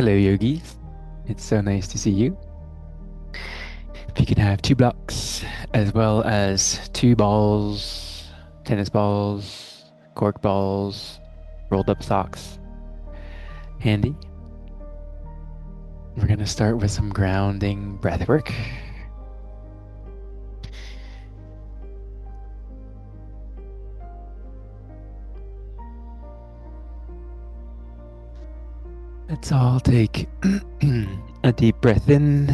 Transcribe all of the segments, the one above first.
Hello, yogis. It's so nice to see you. If you can have two blocks as well as two balls, tennis balls, cork balls, rolled up socks handy. We're going to start with some grounding breath work. Let's all take a deep breath in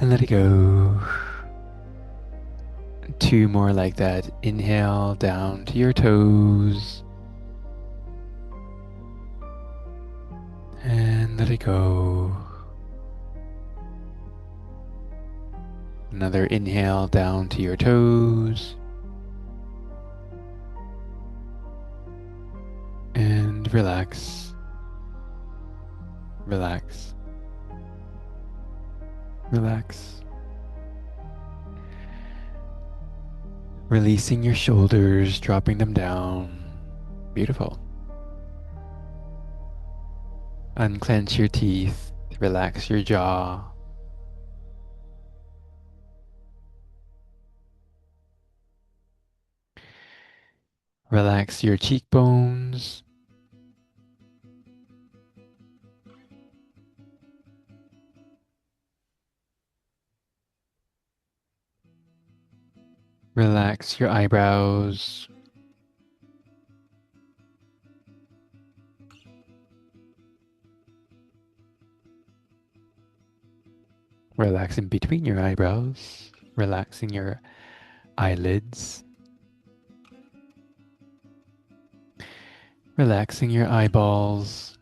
and let it go. Two more like that. Inhale down to your toes and let it go. Another inhale down to your toes and relax, relax, relax. Releasing your shoulders, dropping them down. Beautiful. Unclench your teeth, relax your jaw. Relax your cheekbones. Relax your eyebrows. Relax in between your eyebrows. Relaxing your eyelids. Relaxing your eyeballs.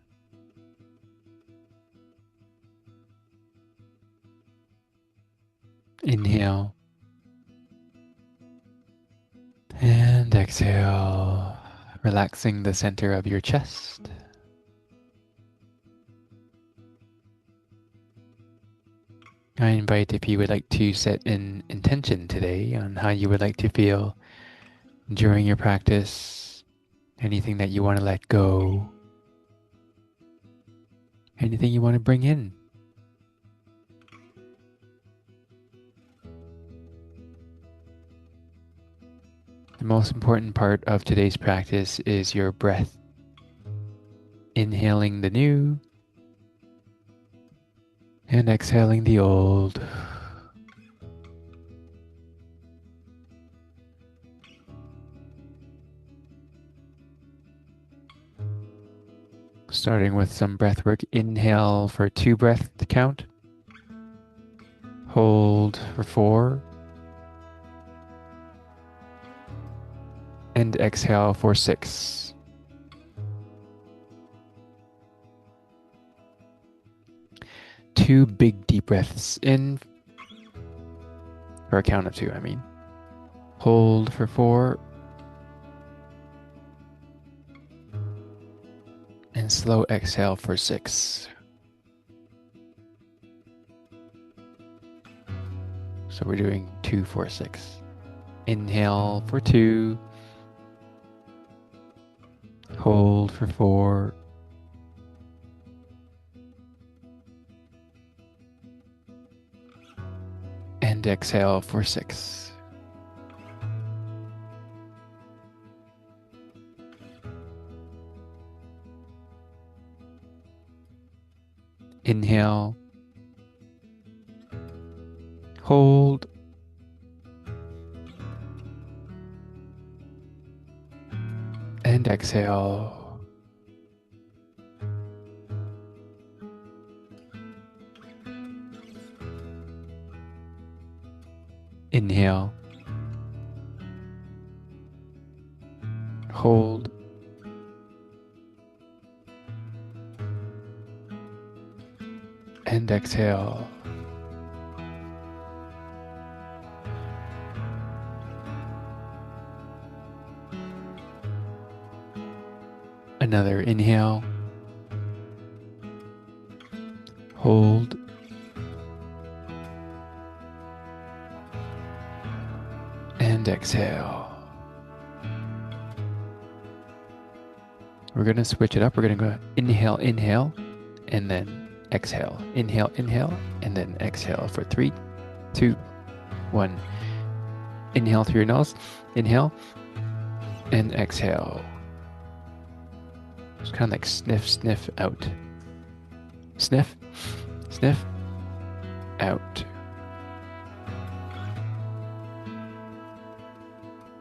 Inhale. And exhale. Relaxing the center of your chest. I invite if you would like to set an intention today on how you would like to feel during your practice, anything that you want to let go, anything you want to bring in. The most important part of today's practice is your breath. Inhaling the new and exhaling the old. Starting with some breath work. Inhale for 2 breath count. Hold for 4. And exhale for 6. Two big deep breaths in for a count of 2, I mean. Hold for 4. And slow exhale for 6. So we're doing 2, 4, 6. Inhale for 2. Hold for 4. And exhale for 6. Inhale. Hold. And exhale. Inhale. Hold. And exhale. Another inhale. Hold. And exhale. We're gonna switch it up. We're gonna go inhale, inhale, and then exhale. Inhale, inhale, and then exhale for 3, 2, 1. Inhale through your nose. Inhale and exhale. It's kind of like sniff, sniff out. Sniff, sniff, out.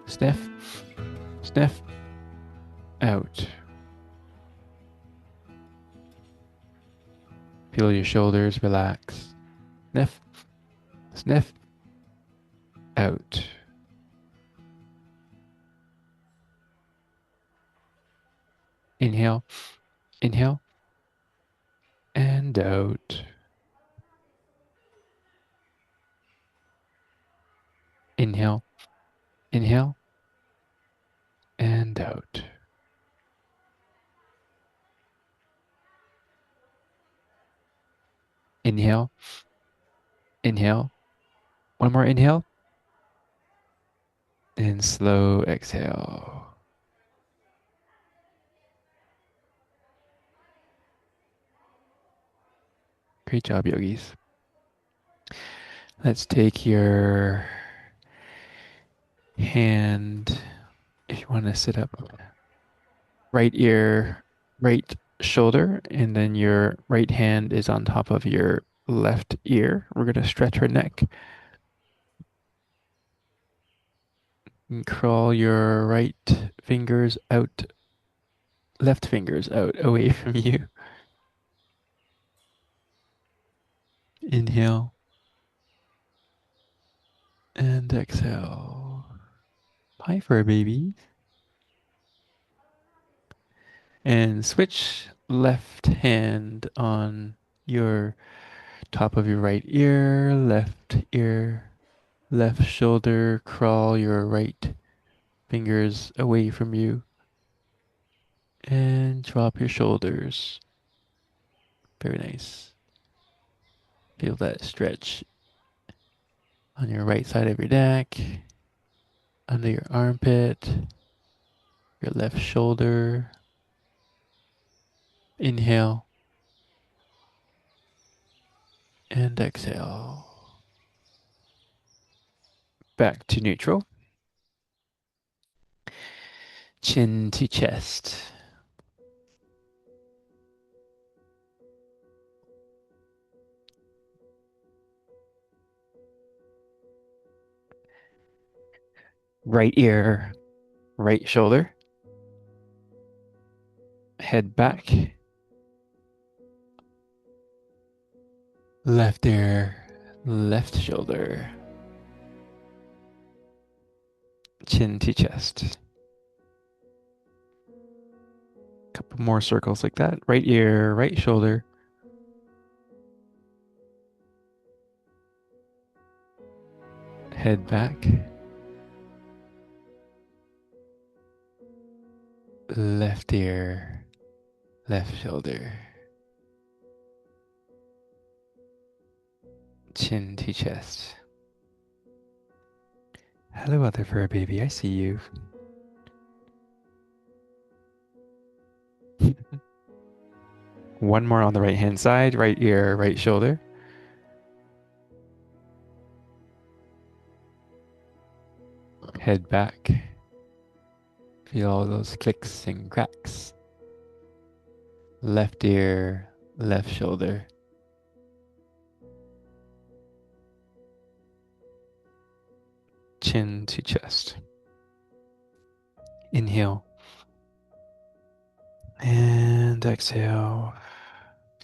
Sniff, sniff, out. Feel your shoulders relax. Sniff, sniff, out. Inhale, inhale, and out. Inhale, inhale, and out. Inhale, inhale. One more inhale, and slow exhale. Great job, yogis. Let's take your hand, if you want to sit up, right ear, right shoulder, and then your right hand is on top of your left ear. We're going to stretch her neck. And crawl your right fingers out, left fingers out away from you. Inhale and exhale. Hi, fur baby. And switch left hand on your top of your right ear, left shoulder. Crawl your right fingers away from you and drop your shoulders. Very nice. Feel that stretch on your right side of your neck, under your armpit, your left shoulder. Inhale and exhale. Back to neutral. Chin to chest. Right ear, right shoulder. Head back. Left ear, left shoulder. Chin to chest. Couple more circles like that. Right ear, right shoulder. Head back. Left ear, left shoulder. Chin to chest. Hello, other fur baby. I see you. One more on the right hand side. Right ear, right shoulder. Head back. Feel all those clicks and cracks. Left ear, left shoulder. Chin to chest. Inhale. And exhale.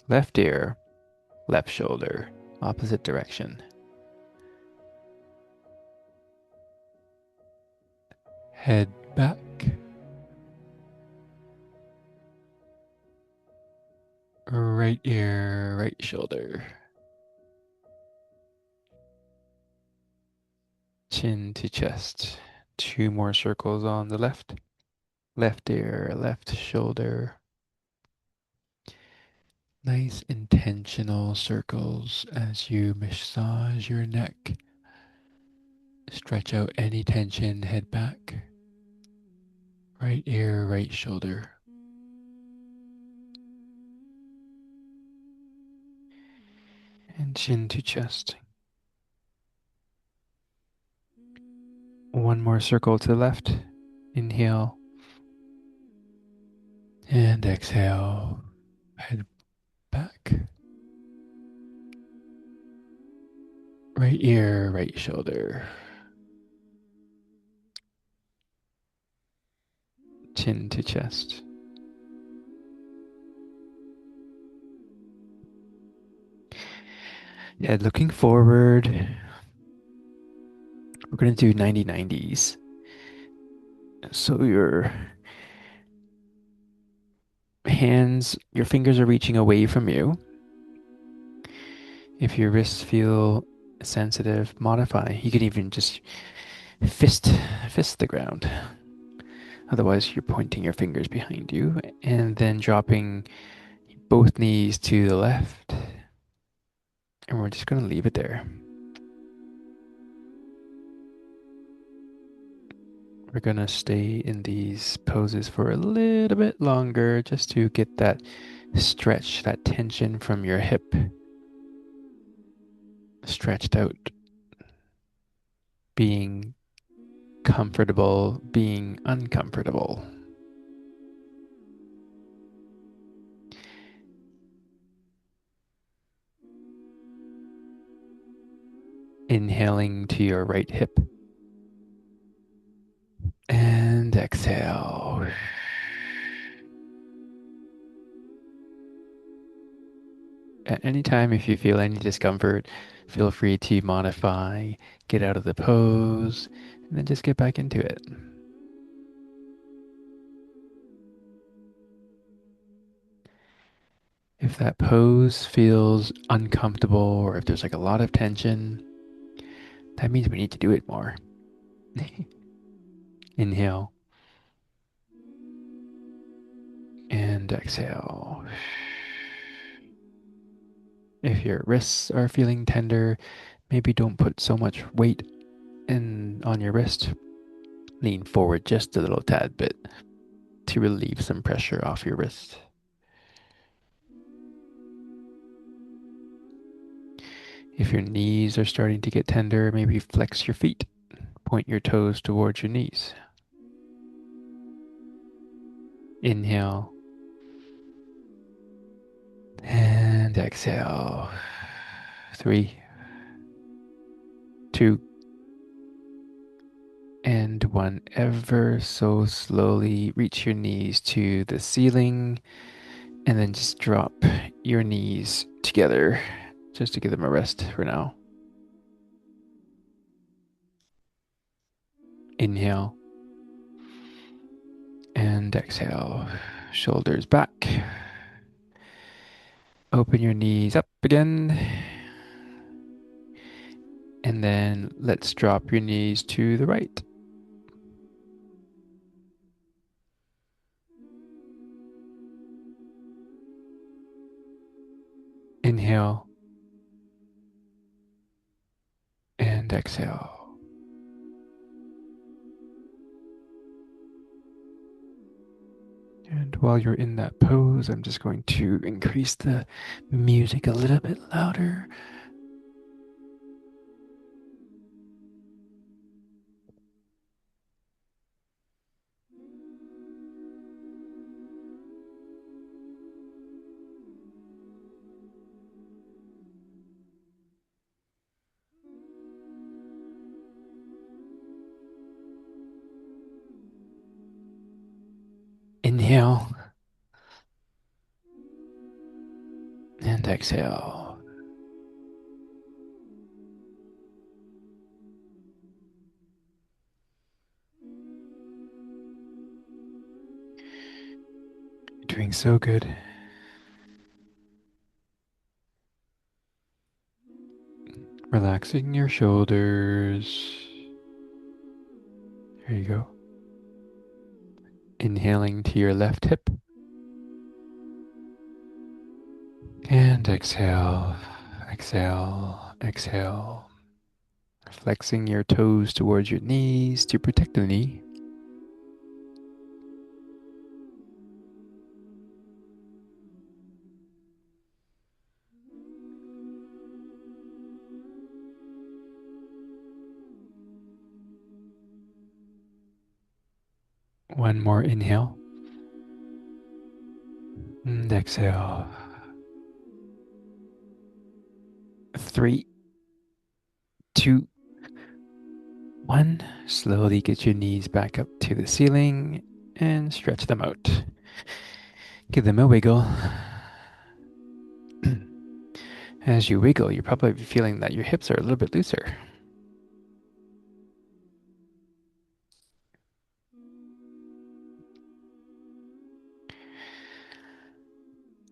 Left ear, left shoulder, opposite direction. Head back. Right ear, right shoulder. Chin to chest. 2 more circles on the left. Left ear, left shoulder. Nice intentional circles as you massage your neck. Stretch out any tension, head back. Right ear, right shoulder. And chin to chest. One more circle to the left. Inhale. And exhale. Head back. Right ear, right shoulder. Chin to chest. Head looking forward. We're going to do 90-90s. So your hands, your fingers are reaching away from you. If your wrists feel sensitive, modify. You can even just fist the ground. Otherwise, you're pointing your fingers behind you and then dropping both knees to the left. And we're just going to leave it there. We're going to stay in these poses for a little bit longer just to get that stretch, that tension from your hip stretched out. Being comfortable, being uncomfortable. Inhaling to your right hip. And exhale. At any time, if you feel any discomfort, feel free to modify, get out of the pose, and then just get back into it. If that pose feels uncomfortable or if there's like a lot of tension, that means we need to do it more. Inhale and exhale. If your wrists are feeling tender, maybe don't put so much weight in on your wrist. Lean forward just a little tad bit to relieve some pressure off your wrist. If your knees are starting to get tender, maybe flex your feet. Point your toes towards your knees. Inhale. And exhale. 3, 2, and 1. Ever so slowly reach your knees to the ceiling and then just drop your knees together just to give them a rest for now. Inhale and exhale. Shoulders back. Open your knees up again. And then let's drop your knees to the right. Inhale and exhale. And while you're in that pose, I'm just going to increase the music a little bit louder. Inhale and exhale. You're doing so good. Relaxing your shoulders. There you go. Inhaling to your left hip. And exhale, exhale, exhale. Flexing your toes towards your knees to protect the knee. One more inhale. And exhale. 3, 2, 1. Slowly get your knees back up to the ceiling and stretch them out. Give them a wiggle. As you wiggle, you're probably feeling that your hips are a little bit looser.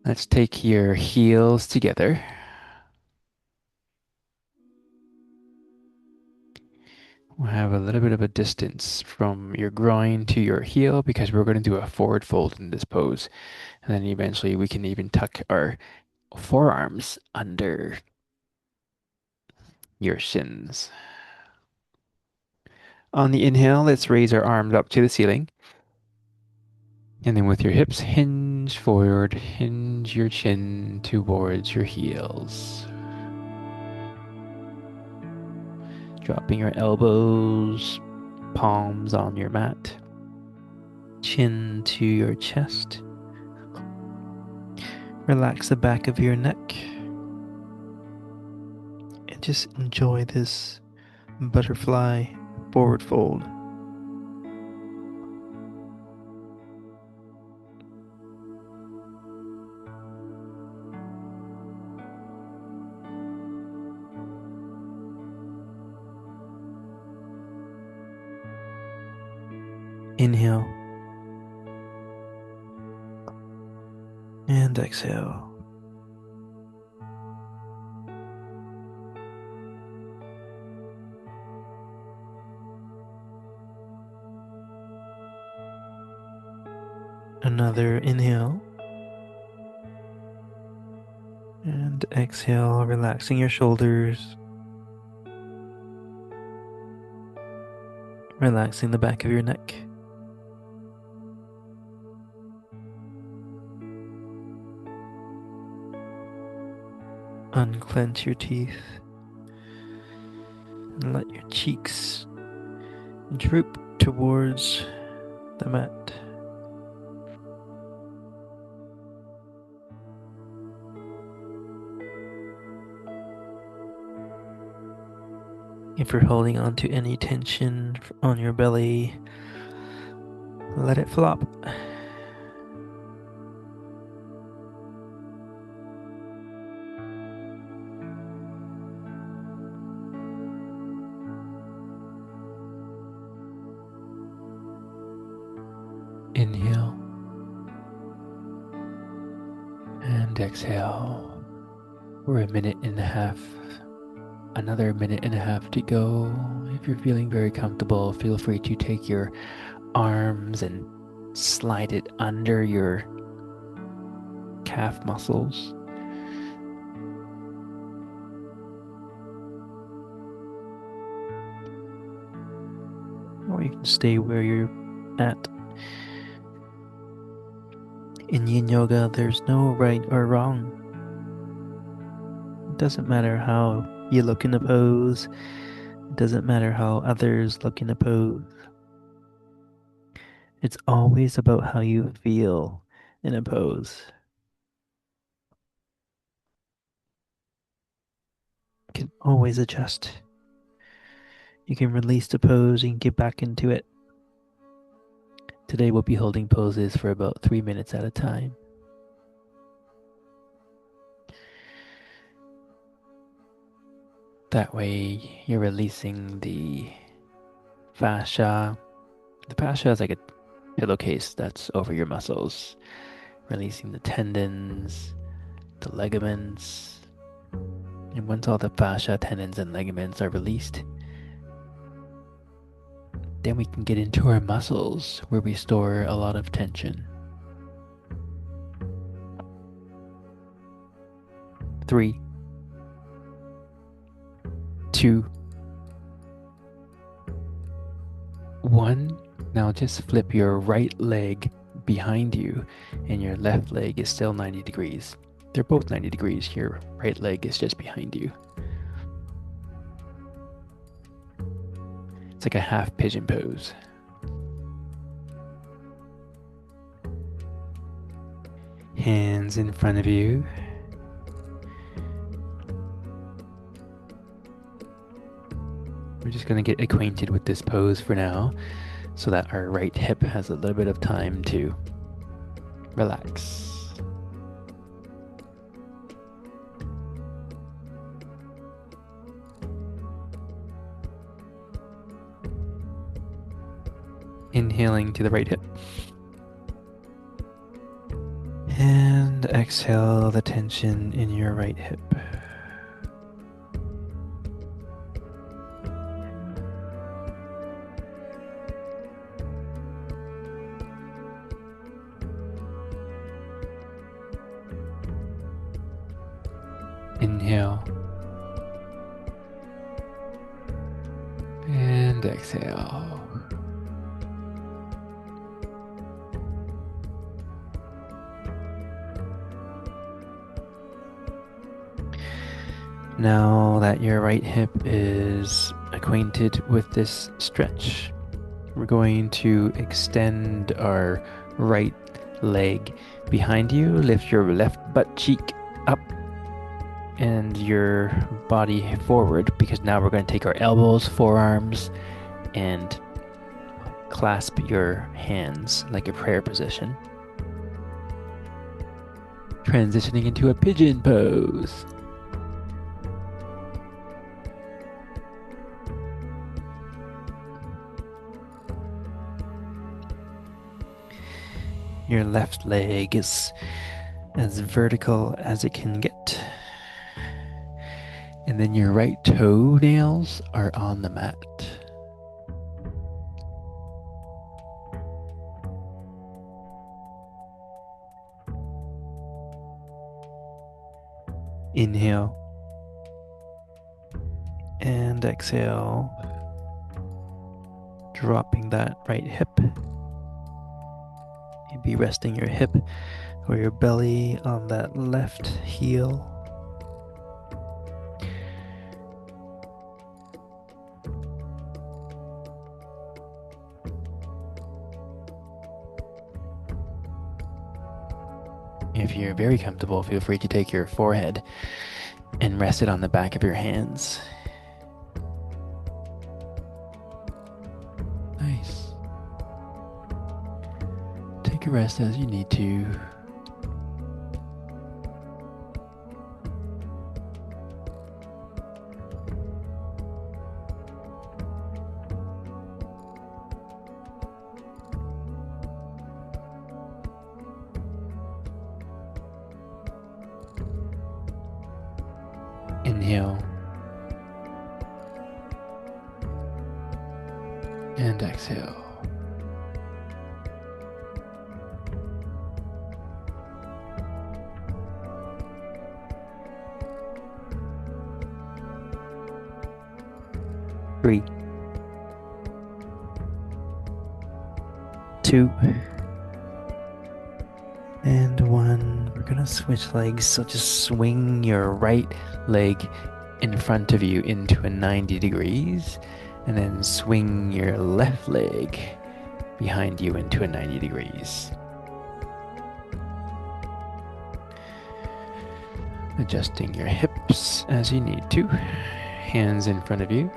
Let's take your heels together. We'll have a little bit of a distance from your groin to your heel because we're going to do a forward fold in this pose. And then eventually we can even tuck our forearms under your shins. On the inhale, let's raise our arms up to the ceiling. And then with your hips hinge forward, hinge your chin towards your heels. Dropping your elbows, palms on your mat. Chin to your chest. Relax the back of your neck. And just enjoy this butterfly forward fold. Inhale. And exhale. Another inhale. And exhale, relaxing your shoulders. Relaxing the back of your neck. Unclench your teeth. And let your cheeks droop towards the mat. If you're holding on to any tension on your belly, let it flop. Inhale. And exhale. We're 1.5 minutes. Another 1.5 minutes to go. If you're feeling very comfortable, feel free to take your arms and slide it under your calf muscles. Or you can stay where you're at. In Yin Yoga, there's no right or wrong. It doesn't matter how you look in a pose. It doesn't matter how others look in a pose. It's always about how you feel in a pose. You can always adjust. You can release the pose and get back into it. Today we'll be holding poses for about 3 minutes at a time. That way you're releasing the fascia. The fascia is like a pillowcase that's over your muscles. Releasing the tendons, the ligaments. And once all the fascia, tendons, and ligaments are released, then we can get into our muscles where we store a lot of tension. 3, 2, 1. Now just flip your right leg behind you and your left leg is still 90 degrees. They're both 90 degrees. Your right leg is just behind you. It's like a half pigeon pose. Hands in front of you. We're just going to get acquainted with this pose for now so that our right hip has a little bit of time to relax. Inhaling to the right hip. And exhale the tension in your right hip. Inhale. And exhale. Now that your right hip is acquainted with this stretch, we're going to extend our right leg behind you. Lift your left butt cheek up and your body forward because now we're going to take our elbows, forearms, and clasp your hands like a prayer position. Transitioning into a pigeon pose. Your left leg is as vertical as it can get. And then your right toenails are on the mat. Inhale. And exhale. Dropping that right hip. Maybe resting your hip or your belly on that left heel. If you're very comfortable, feel free to take your forehead and rest it on the back of your hands. Nice. Take a rest as you need to. Inhale. And exhale. Three, two, and one. We're gonna switch legs, so just swing your right leg in front of you into a 90 degrees, and then swing your left leg behind you into a 90 degrees. Adjusting your hips as you need to. Hands in front of you.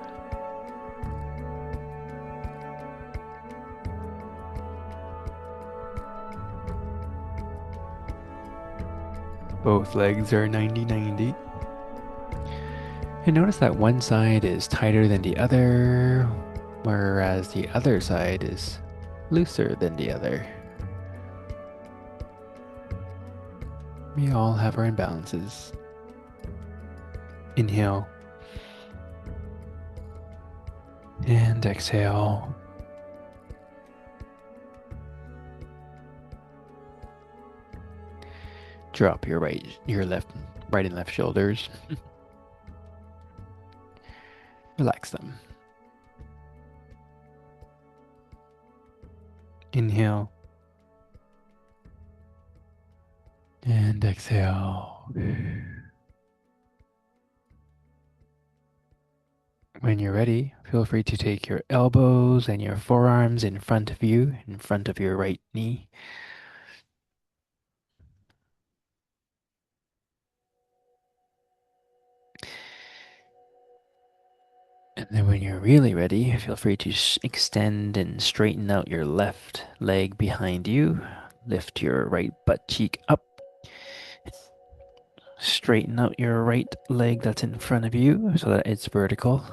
Both legs are 90-90. And notice that one side is tighter than the other, whereas the other side is looser than the other. We all have our imbalances. Inhale. And exhale. Drop your right and left shoulders. Relax them. Inhale. And exhale. When you're ready, feel free to take your elbows and your forearms in front of you, in front of your right knee. And then when you're really ready, feel free to extend and straighten out your left leg behind you. Lift your right butt cheek up. Straighten out your right leg that's in front of you so that it's vertical.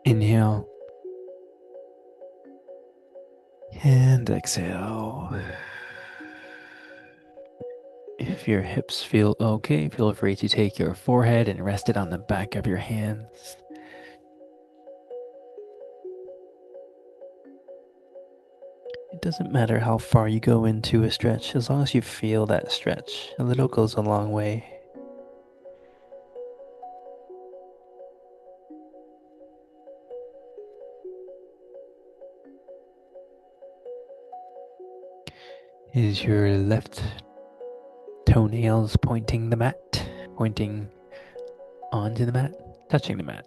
Inhale and exhale. If your hips feel okay, feel free to take your forehead and rest it on the back of your hands. It doesn't matter how far you go into a stretch, as long as you feel that stretch. A little goes a long way. Is your left toenails pointing the mat? Pointing onto the mat? Touching the mat.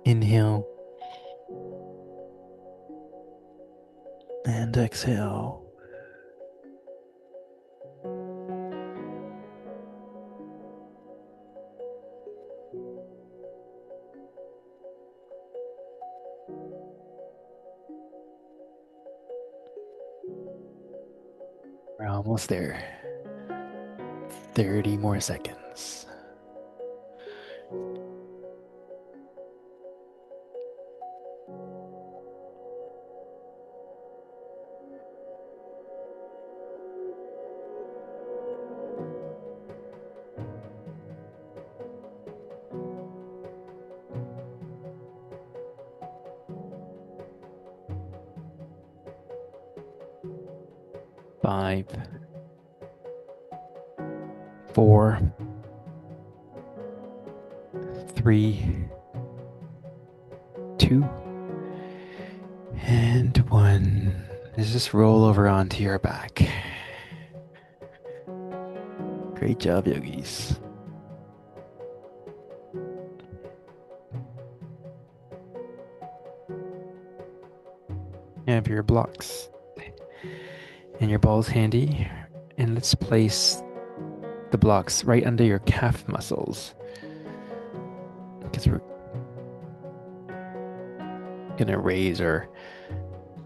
Inhale and exhale. We're almost there. 30 more seconds. Five, four, three, two, and one. Just roll over onto your back. Great job, yogis. Have your blocks and your balls handy, and let's place the blocks right under your calf muscles, because we're gonna raise our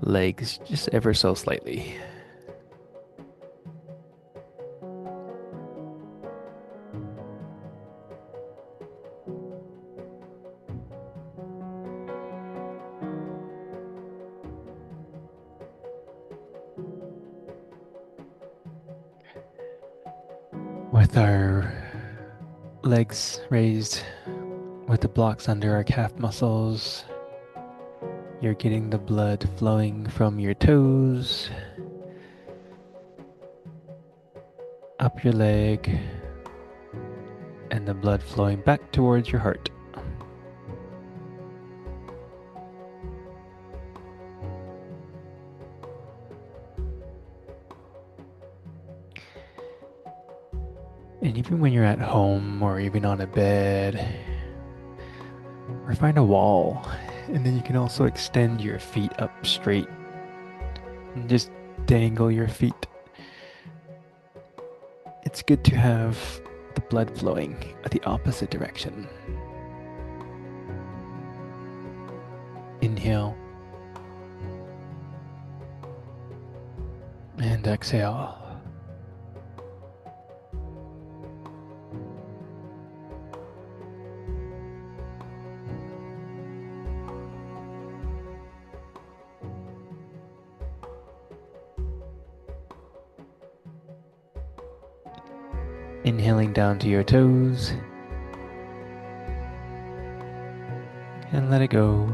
legs just ever so slightly. With our legs raised, with the blocks under our calf muscles, you're getting the blood flowing from your toes, up your leg, and the blood flowing back towards your heart. And even when you're at home or even on a bed, or find a wall, and then you can also extend your feet up straight and just dangle your feet. It's good to have the blood flowing the opposite direction. Inhale and exhale. Inhaling down to your toes. And let it go.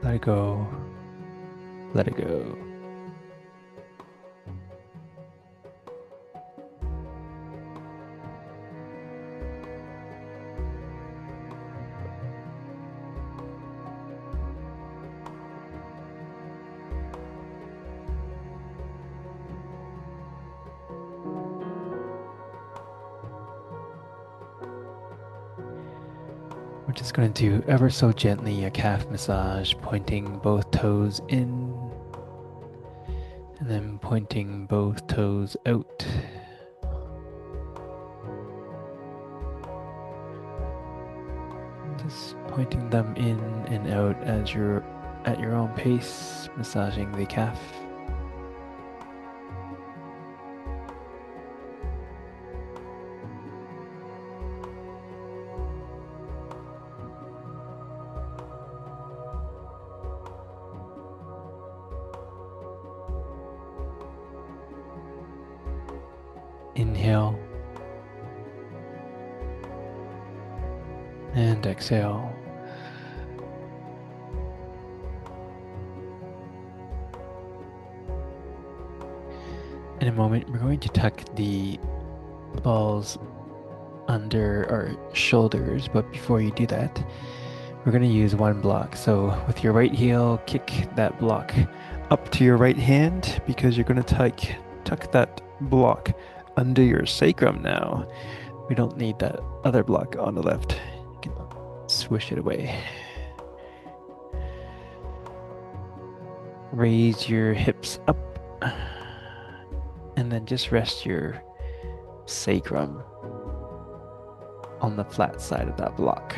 Let it go. Let it go. We're just going to do ever so gently a calf massage, pointing both toes in and then pointing both toes out. Just pointing them in and out as you're at your own pace, massaging the calf. Inhale and exhale. In a moment, we're going to tuck the balls under our shoulders, but before you do that, we're going to use one block. So with your right heel, kick that block up to your right hand because you're going to tuck that block under your sacrum now. We don't need that other block on the left. You can swish it away. Raise your hips up and then just rest your sacrum on the flat side of that block.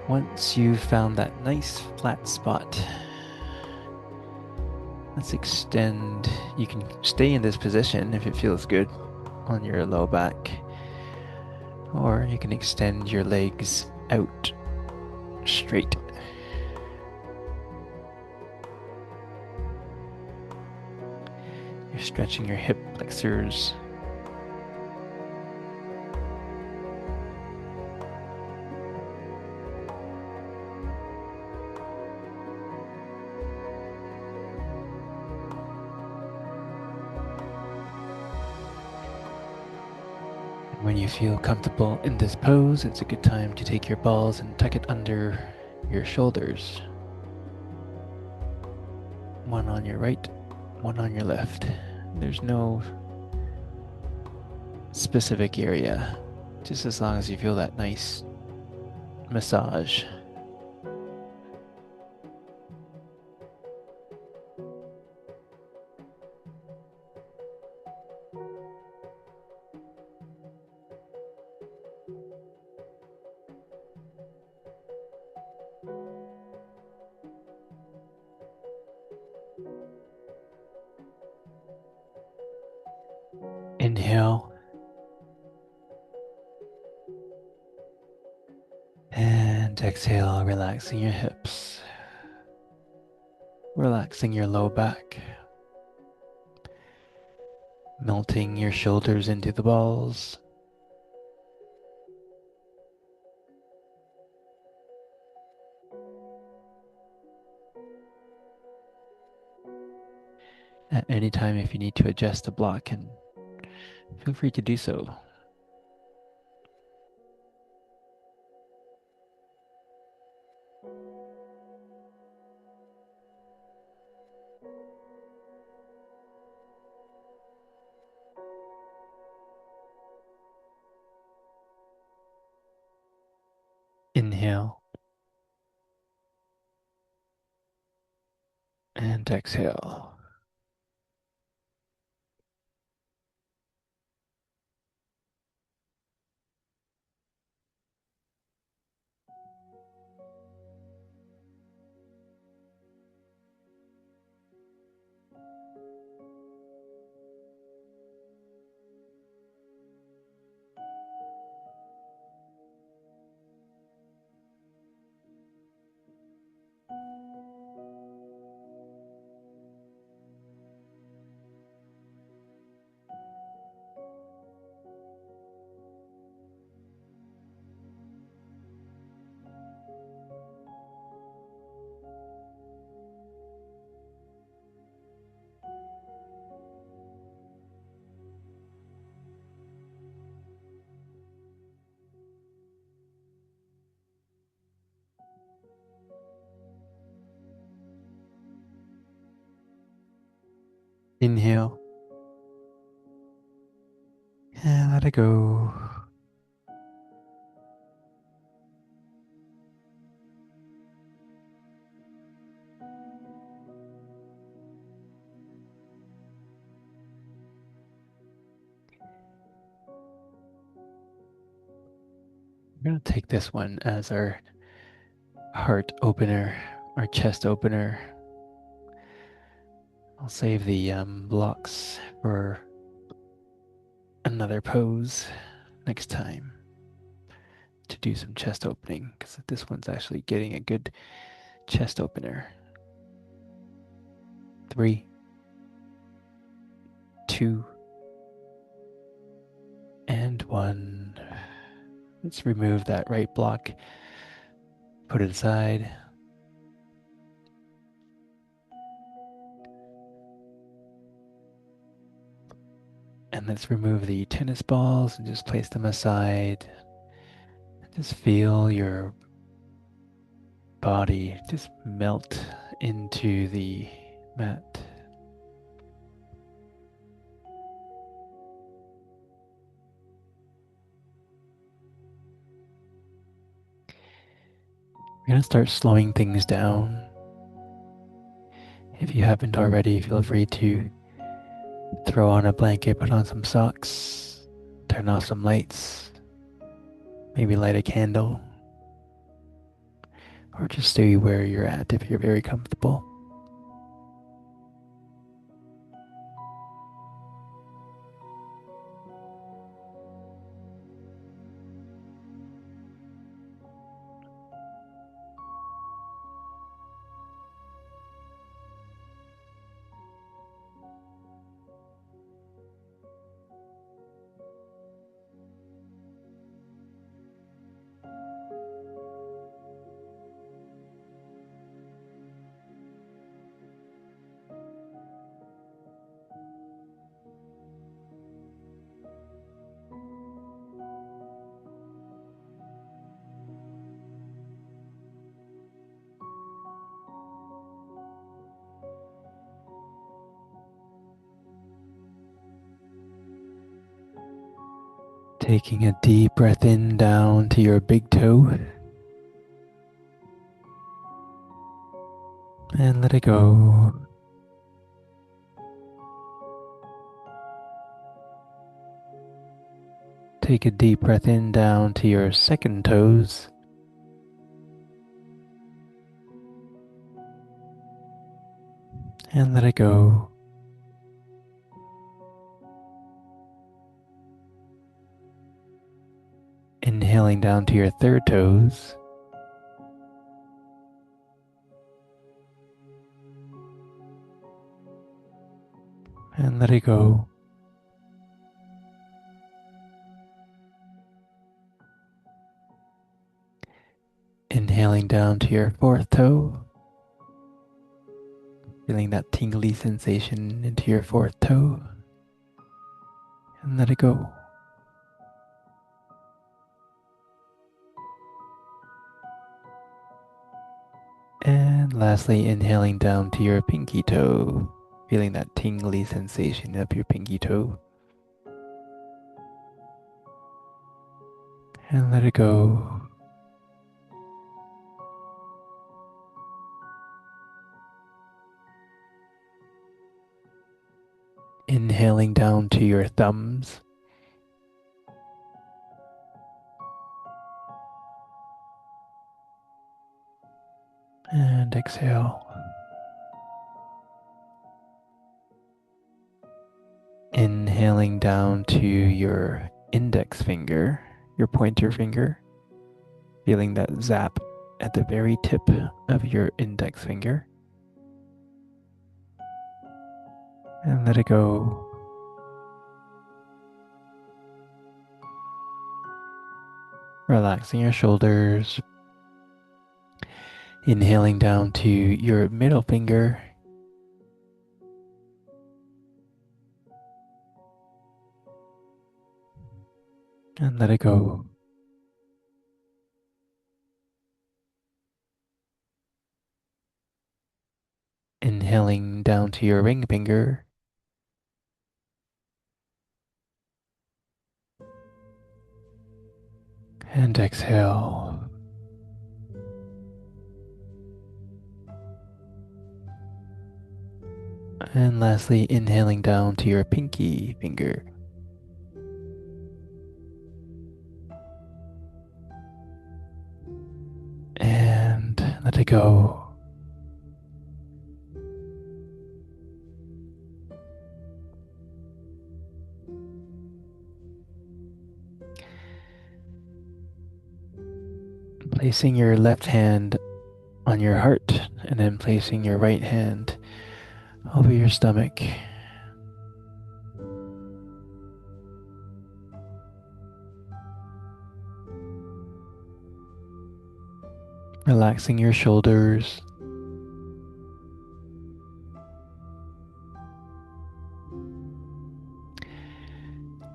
Once you've found that nice flat spot, let's extend. You can stay in this position if it feels good on your low back, or you can extend your legs out straight. You're stretching your hip flexors. When you feel comfortable in this pose, it's a good time to take your balls and tuck it under your shoulders. One on your right, one on your left. There's no specific area, just as long as you feel that nice massage. Inhale and exhale, relaxing your hips, relaxing your low back, melting your shoulders into the balls. At any time, if you need to adjust the block, and feel free to do so. Inhale and exhale. Inhale and let it go. We're going to take this one as our heart opener, our chest opener. I'll save the blocks for another pose next time to do some chest opening, because this one's actually getting a good chest opener. 3, 2, and 1. Let's remove that right block, put it aside. And let's remove the tennis balls and just place them aside. Just feel your body just melt into the mat. We're going to start slowing things down. If you haven't already, feel free to throw on a blanket, put on some socks, turn off some lights, maybe light a candle, or just stay where you're at if you're very comfortable. Taking a deep breath in down to your big toe and let it go. Take a deep breath in down to your second toes and let it go. Inhaling down to your third toes and let it go. Inhaling down to your fourth toe, feeling that tingly sensation into your fourth toe and let it go. And lastly, inhaling down to your pinky toe, feeling that tingly sensation up your pinky toe and let it go. Inhaling down to your thumbs and exhale. Inhaling down to your index finger, your pointer finger, feeling that zap at the very tip of your index finger and let it go. Relaxing your shoulders. Inhaling down to your middle finger and let it go. Inhaling down to your ring finger And exhale. And lastly, inhaling down to your pinky finger. And let it go. Placing your left hand on your heart and then placing your right hand over your stomach. Relaxing your shoulders.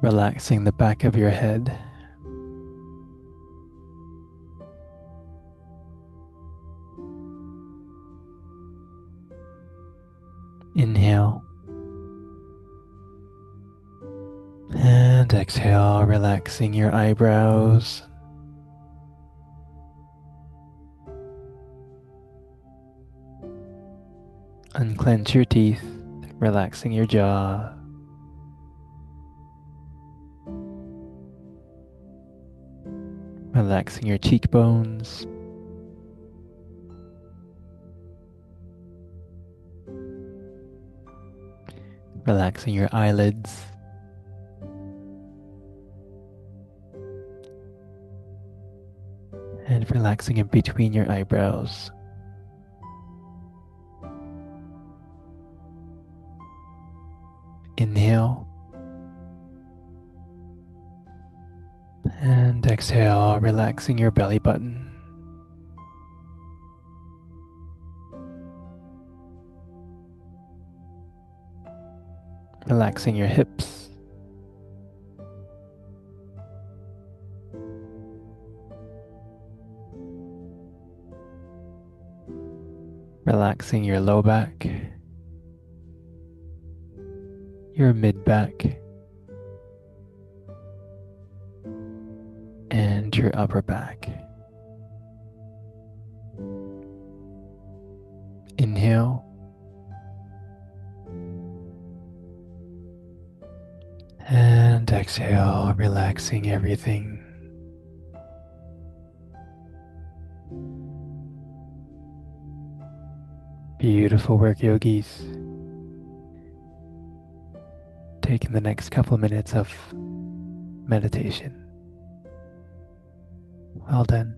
Relaxing the back of your head. Inhale. And exhale, relaxing your eyebrows. Unclench your teeth, relaxing your jaw. Relaxing your cheekbones. Relaxing your eyelids. And relaxing in between your eyebrows. Inhale. And exhale, relaxing your belly button. Relaxing your hips. Relaxing your low back. Your mid back. And your upper back. Inhale. And exhale, relaxing everything. Beautiful work, yogis. Taking the next couple minutes of meditation. Well done.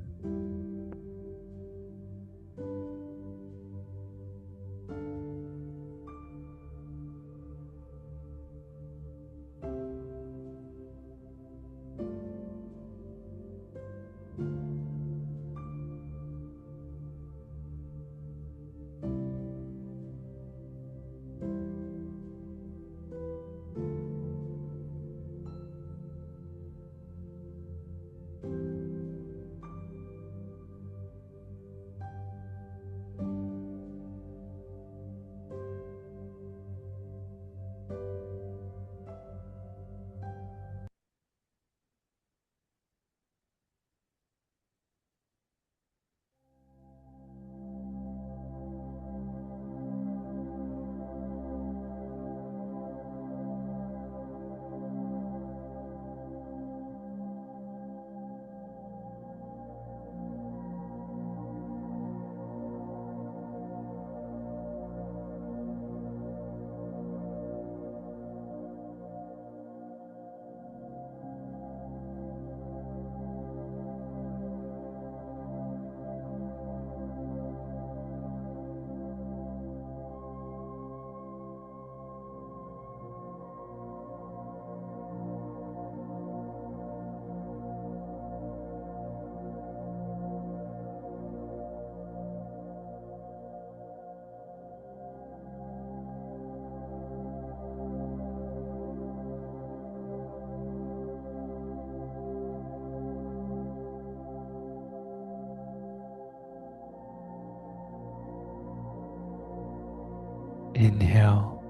Inhale.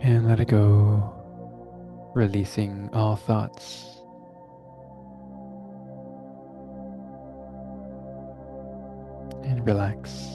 And let it go. Releasing all thoughts and relax.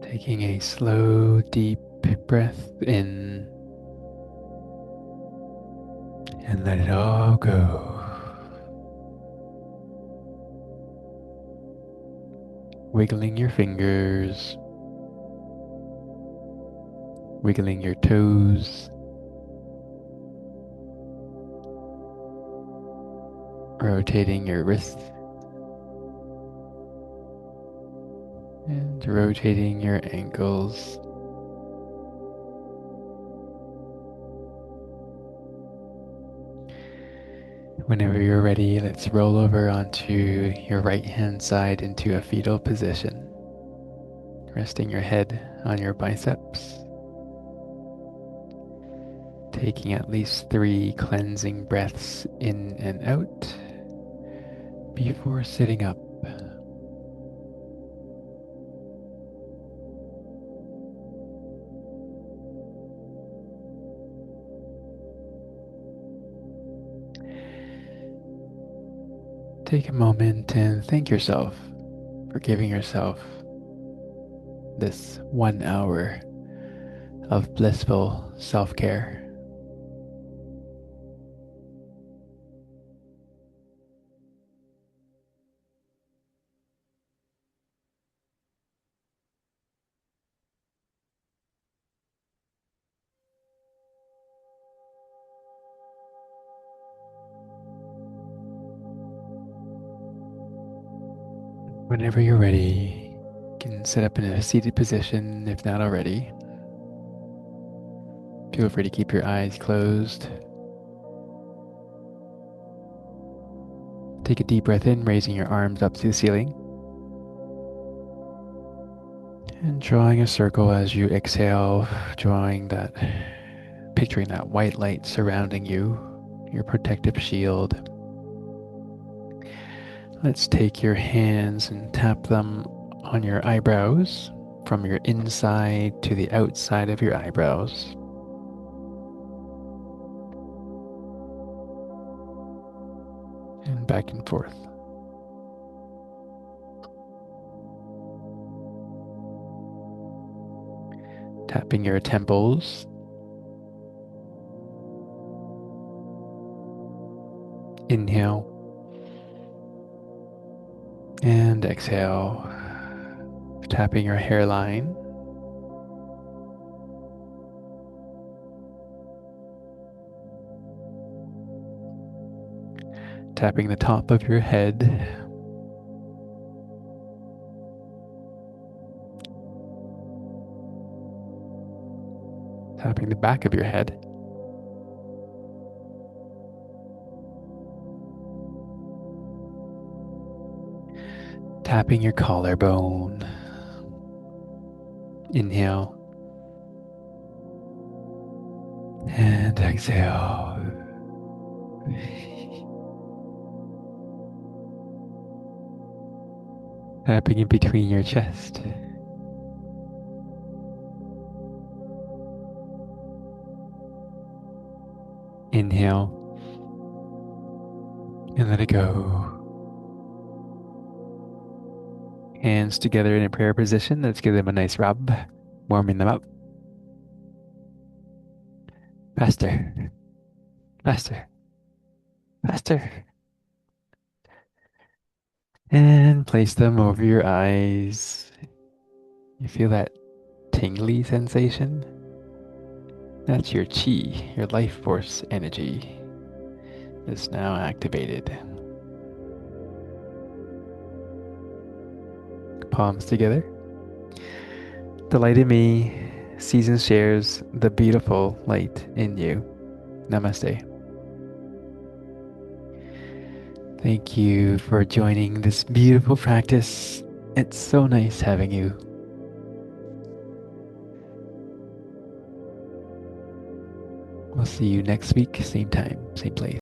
Taking a slow, deep breath in and let it all go. Wiggling your fingers, wiggling your toes, rotating your wrists, and rotating your ankles. Whenever you're ready, let's roll over onto your right hand side into a fetal position, resting your head on your biceps, taking at least 3 cleansing breaths in and out before sitting up. Take a moment and thank yourself for giving yourself this 1 hour of blissful self-care. Whenever you're ready, you can sit up in a seated position if not already. Feel free to keep your eyes closed. Take a deep breath in, raising your arms up to the ceiling. And drawing a circle as you exhale, picturing that white light surrounding you, your protective shield. Let's take your hands and tap them on your eyebrows, from your inside to the outside of your eyebrows. And back and forth. Tapping your temples. Inhale. And exhale. Tapping your hairline. Tapping the top of your head. Tapping the back of your head. Tapping your collarbone. Inhale. And exhale. Tapping in between your chest. Inhale and let it go. Hands together in a prayer position. Let's give them a nice rub, warming them up. Faster, faster, faster. And place them over your eyes. You feel that tingly sensation? That's your chi, your life force energy is now activated. Palms together. The light in me sees and shares the beautiful light in you. Namaste. Thank you for joining this beautiful practice. It's so nice having you. We'll see you next week, same time, same place.